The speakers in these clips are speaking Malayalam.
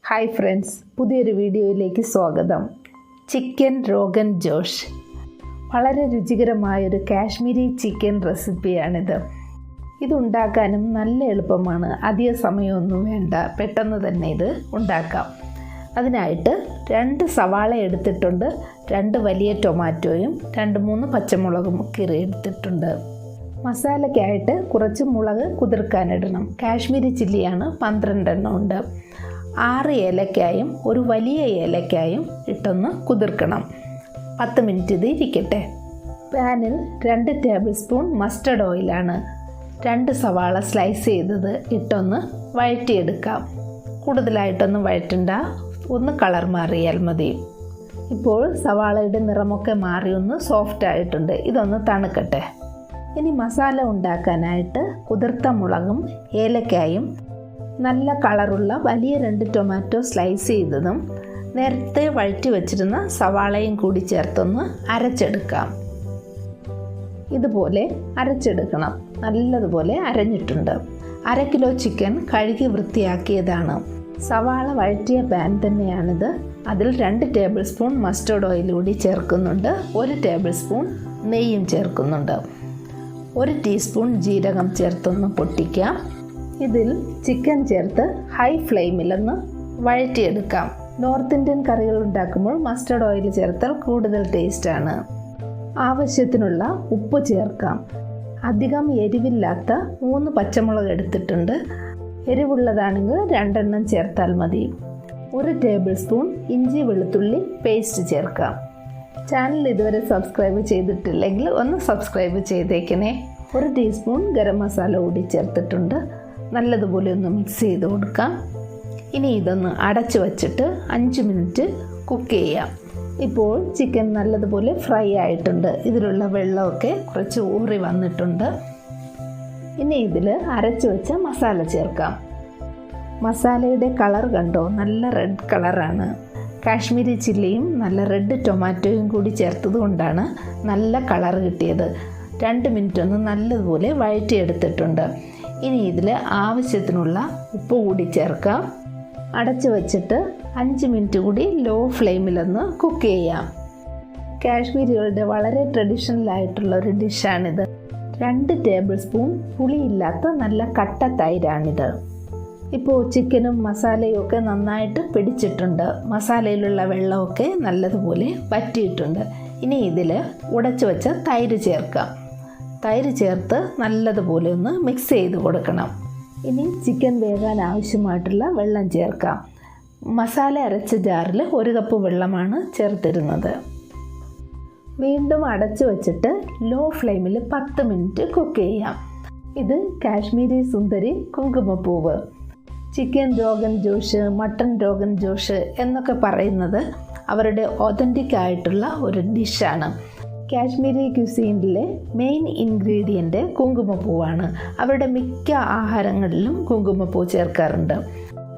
ഹായ് ഫ്രണ്ട്സ്, പുതിയൊരു വീഡിയോയിലേക്ക് സ്വാഗതം. ചിക്കൻ രോഗൻ ജോഷ് വളരെ രുചികരമായൊരു കാശ്മീരി ചിക്കൻ റെസിപ്പിയാണിത്. ഇതുണ്ടാക്കാനും നല്ല എളുപ്പമാണ്. അധിക സമയമൊന്നും വേണ്ട, പെട്ടെന്ന് തന്നെ ഇത് ഉണ്ടാക്കാം. അതിനായിട്ട് 2 സവാള എടുത്തിട്ടുണ്ട്, 2 വലിയ ടൊമാറ്റോയും 2-3 പച്ചമുളകും കീറി എടുത്തിട്ടുണ്ട്. മസാലയ്ക്കായിട്ട് കുറച്ച് മുളക് കുതിർക്കാനിടണം. കാശ്മീരി ചില്ലിയാണ്, 12 എണ്ണം ഉണ്ട്. 6 ഏലക്കായും ഒരു വലിയ ഏലക്കായും ഇട്ടൊന്ന് കുതിർക്കണം. 10 മിനിറ്റ് ഇത് ഇരിക്കട്ടെ. പാനിൽ 2 ടേബിൾ സ്പൂൺ മസ്റ്റർഡ് ഓയിലാണ്. 2 സവാള സ്ലൈസ് ചെയ്തത് ഇട്ടൊന്ന് വഴറ്റിയെടുക്കാം. കൂടുതലായിട്ടൊന്നും വഴറ്റണ്ട, ഒന്ന് കളർ മാറിയാൽ മതി. ഇപ്പോൾ സവാളയുടെ നിറമൊക്കെ മാറി ഒന്ന് സോഫ്റ്റ് ആയിട്ടുണ്ട്. ഇതൊന്ന് തണുക്കട്ടെ. ഇനി മസാല ഉണ്ടാക്കാനായിട്ട് കുതിർത്ത മുളകും ഏലക്കായും നല്ല കളറുള്ള വലിയ 2 ടൊമാറ്റോ സ്ലൈസ് ചെയ്തതും നേരത്തെ വഴറ്റി വച്ചിരുന്ന സവാളയും കൂടി ചേർത്തൊന്ന് അരച്ചെടുക്കാം. ഇതുപോലെ അരച്ചെടുക്കണം. നല്ലതുപോലെ അരഞ്ഞിട്ടുണ്ട്. 1/2 കിലോ ചിക്കൻ കഴുകി വൃത്തിയാക്കിയതാണ്. സവാള വഴറ്റിയ പാൻ തന്നെയാണിത്. അതിൽ 2 ടേബിൾ സ്പൂൺ മസ്റ്റർഡ് ഓയിൽ കൂടി ചേർക്കുന്നുണ്ട്. 1 ടേബിൾ സ്പൂൺ നെയ്യും ചേർക്കുന്നുണ്ട്. 1 ടീസ്പൂൺ ജീരകം ചേർത്തൊന്ന് പൊട്ടിക്കാം. ഇതിൽ ചിക്കൻ ചേർത്ത് ഹൈ ഫ്ലെയിമിലൊന്ന് വഴറ്റിയെടുക്കാം. നോർത്ത് ഇന്ത്യൻ കറികൾ ഉണ്ടാക്കുമ്പോൾ മസ്റ്റർഡ് ഓയിൽ ചേർത്താൽ കൂടുതൽ ടേസ്റ്റാണ്. ആവശ്യത്തിനുള്ള ഉപ്പ് ചേർക്കാം. അധികം എരിവില്ലാത്ത 3 പച്ചമുളക് എടുത്തിട്ടുണ്ട്. എരിവുള്ളതാണെങ്കിൽ 2 എണ്ണം ചേർത്താൽ മതി. 1 ടേബിൾ സ്പൂൺ ഇഞ്ചി വെളുത്തുള്ളി പേസ്റ്റ് ചേർക്കാം. ചാനൽ ഇതുവരെ സബ്സ്ക്രൈബ് ചെയ്തിട്ടില്ലെങ്കിൽ ഒന്ന് സബ്സ്ക്രൈബ് ചെയ്തേക്കണേ. 1 ടീസ്പൂൺ ഗരം മസാല കൂടി ചേർത്തിട്ടുണ്ട്. നല്ലതുപോലെ ഒന്ന് മിക്സ് ചെയ്ത് കൊടുക്കാം. ഇനി ഇതൊന്ന് അടച്ചു വച്ചിട്ട് 5 മിനിറ്റ് കുക്ക് ചെയ്യാം. ഇപ്പോൾ ചിക്കൻ നല്ലതുപോലെ ഫ്രൈ ആയിട്ടുണ്ട്. ഇതിലുള്ള വെള്ളമൊക്കെ കുറച്ച് ഊറി വന്നിട്ടുണ്ട്. ഇനി ഇതിൽ അരച്ചു വെച്ച മസാല ചേർക്കാം. മസാലയുടെ കളർ കണ്ടോ, നല്ല റെഡ് കളറാണ്. കാശ്മീരി ചില്ലിയും നല്ല റെഡ് ടൊമാറ്റോയും കൂടി ചേർത്തത് കൊണ്ടാണ് നല്ല കളർ കിട്ടിയത്. 2 മിനിറ്റ് ഒന്ന് നല്ലതുപോലെ വഴറ്റിയെടുത്തിട്ടുണ്ട്. ഇനി ഇതിൽ ആവശ്യത്തിനുള്ള ഉപ്പ് കൂടി ചേർക്കാം. അടച്ചു വച്ചിട്ട് 5 മിനിറ്റ് കൂടി ലോ ഫ്ലെയിമിലൊന്ന് കുക്ക് ചെയ്യാം. കാശ്മീരികളുടെ വളരെ ട്രഡീഷണൽ ആയിട്ടുള്ള ഒരു ഡിഷാണിത്. 2 ടേബിൾ സ്പൂൺ പുളിയില്ലാത്ത നല്ല കട്ട തൈരാണിത്. ഇപ്പോൾ ചിക്കനും മസാലയും ഒക്കെ നന്നായിട്ട് പിടിച്ചിട്ടുണ്ട്. മസാലയിലുള്ള വെള്ളമൊക്കെ നല്ലതുപോലെ വറ്റിയിട്ടുണ്ട്. ഇനി ഇതിൽ ഉടച്ചു വെച്ച തൈര് ചേർക്കാം. തൈര് ചേർത്ത് നല്ലതുപോലെ ഒന്ന് മിക്സ് ചെയ്ത് കൊടുക്കണം. ഇനി ചിക്കൻ വേകാൻ ആവശ്യമായിട്ടുള്ള വെള്ളം ചേർക്കാം. മസാല അരച്ച ജാറിൽ 1 കപ്പ് വെള്ളമാണ് ചേർത്തിരുന്നത്. വീണ്ടും അടച്ചു വച്ചിട്ട് ലോ ഫ്ലെയിമിൽ 10 മിനിറ്റ് കുക്ക് ചെയ്യാം. ഇത് കാശ്മീരി സുന്ദരി കുങ്കുമപ്പൂവ്. ചിക്കൻ രോഗൻ ജോഷ്, മട്ടൺ രോഗൻ ജോഷ് എന്നൊക്കെ പറയുന്നത് അവരുടെ ഒതൻറ്റിക് ആയിട്ടുള്ള ഒരു ഡിഷാണ്. കാശ്മീരി ക്യുസീനിലെ മെയിൻ ഇൻഗ്രീഡിയൻറ്റ് കുങ്കുമപ്പൂവാണ്. അവരുടെ മിക്ക ആഹാരങ്ങളിലും കുങ്കുമപ്പൂ ചേർക്കാറുണ്ട്.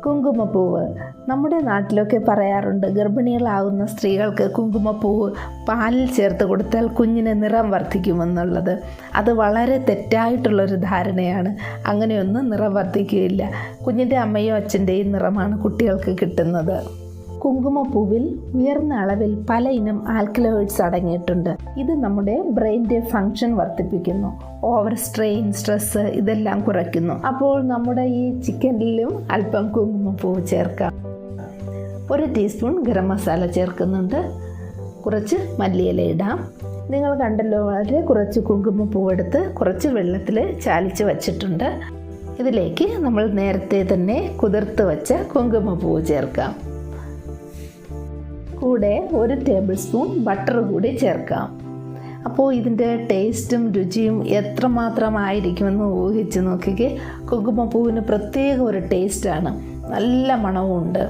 കുങ്കുമപ്പൂവ് നമ്മുടെ നാട്ടിലൊക്കെ പറയാറുണ്ട്, ഗർഭിണികളാവുന്ന സ്ത്രീകൾക്ക് കുങ്കുമപ്പൂവ് പാലിൽ ചേർത്ത് കൊടുത്താൽ കുഞ്ഞിന് നിറം വർദ്ധിക്കുമെന്നുള്ളത്. അത് വളരെ തെറ്റായിട്ടുള്ളൊരു ധാരണയാണ്. അങ്ങനെയൊന്നും നിറം വർദ്ധിക്കുകയില്ല. കുഞ്ഞിൻ്റെ അമ്മയോ അച്ഛൻ്റെയും നിറമാണ് കുട്ടികൾക്ക് കിട്ടുന്നത്. കുങ്കുമപ്പൂവിൽ ഉയർന്ന അളവിൽ പല ഇനം ആൽക്കലോയിഡ്സ് അടങ്ങിയിട്ടുണ്ട്. ഇത് നമ്മുടെ ബ്രെയിൻ്റെ ഫങ്ഷൻ വർദ്ധിപ്പിക്കുന്നു. ഓവർ സ്ട്രെയിൻ, സ്ട്രെസ് ഇതെല്ലാം കുറയ്ക്കുന്നു. അപ്പോൾ നമ്മുടെ ഈ ചിക്കനിലും അല്പം കുങ്കുമപ്പൂവ് ചേർക്കാം. 1 ടീസ്പൂൺ ഗരം മസാല ചേർക്കുന്നുണ്ട്. കുറച്ച് മല്ലിയില ഇടാം. നിങ്ങൾ കണ്ടല്ലോ, വളരെ കുറച്ച് കുങ്കുമപ്പൂവ് എടുത്ത് കുറച്ച് വെള്ളത്തിൽ ചാലിച്ച് വച്ചിട്ടുണ്ട്. ഇതിലേക്ക് നമ്മൾ നേരത്തെ തന്നെ കുതിർത്ത് വെച്ച കുങ്കുമപ്പൂവ് ചേർക്കാം. കൂടെ 1 ടേബിൾ സ്പൂൺ ബട്ടർ കൂടി ചേർക്കാം. അപ്പോൾ ഇതിൻ്റെ ടേസ്റ്റും രുചിയും എത്രമാത്രമായിരിക്കുമെന്ന് ഊഹിച്ച് നോക്കിക്കേ. കുങ്കുമപ്പൂവിന് പ്രത്യേക ഒരു ടേസ്റ്റാണ്, നല്ല മണവുമുണ്ട്.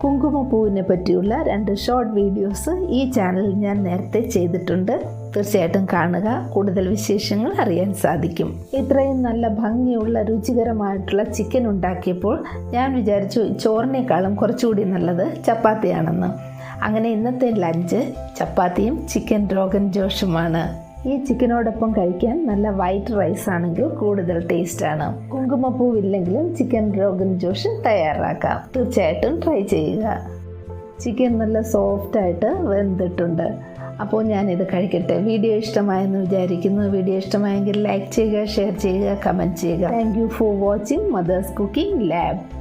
കുങ്കുമപ്പൂവിനെ പറ്റിയുള്ള 2 ഷോർട്ട് വീഡിയോസ് ഈ ചാനലിൽ ഞാൻ നേരത്തെ ചെയ്തിട്ടുണ്ട്. തീർച്ചയായിട്ടും കാണുക, കൂടുതൽ വിശേഷങ്ങൾ അറിയാൻ സാധിക്കും. ഇത്രയും നല്ല ഭംഗിയുള്ള രുചികരമായിട്ടുള്ള ചിക്കൻ ഉണ്ടാക്കിയപ്പോൾ ഞാൻ വിചാരിച്ചു ചോറിനേക്കാളും കുറച്ചുകൂടി നല്ലത് ചപ്പാത്തിയാണെന്ന്. അങ്ങനെ ഇന്നത്തെ ലഞ്ച് ചപ്പാത്തിയും ചിക്കൻ രോഗൻ ജോഷുമാണ്. ഈ ചിക്കനോടൊപ്പം കഴിക്കാൻ നല്ല വൈറ്റ് റൈസ് ആണെങ്കിൽ കൂടുതൽ ടേസ്റ്റാണ്. കുങ്കുമപ്പൂവില്ലെങ്കിലും ചിക്കൻ രോഗൻ ജോഷ് തയ്യാറാക്കാം. തീർച്ചയായിട്ടും ട്രൈ ചെയ്യുക. ചിക്കൻ നല്ല സോഫ്റ്റായിട്ട് വെന്തിട്ടുണ്ട്. അപ്പോൾ ഞാനിത് കഴിക്കട്ടെ. വീഡിയോ ഇഷ്ടമായെന്ന് വിചാരിക്കുന്നു. വീഡിയോ ഇഷ്ടമായെങ്കിൽ ലൈക്ക് ചെയ്യുക, ഷെയർ ചെയ്യുക, കമൻറ്റ് ചെയ്യുക. Thank you for watching mother's cooking lab.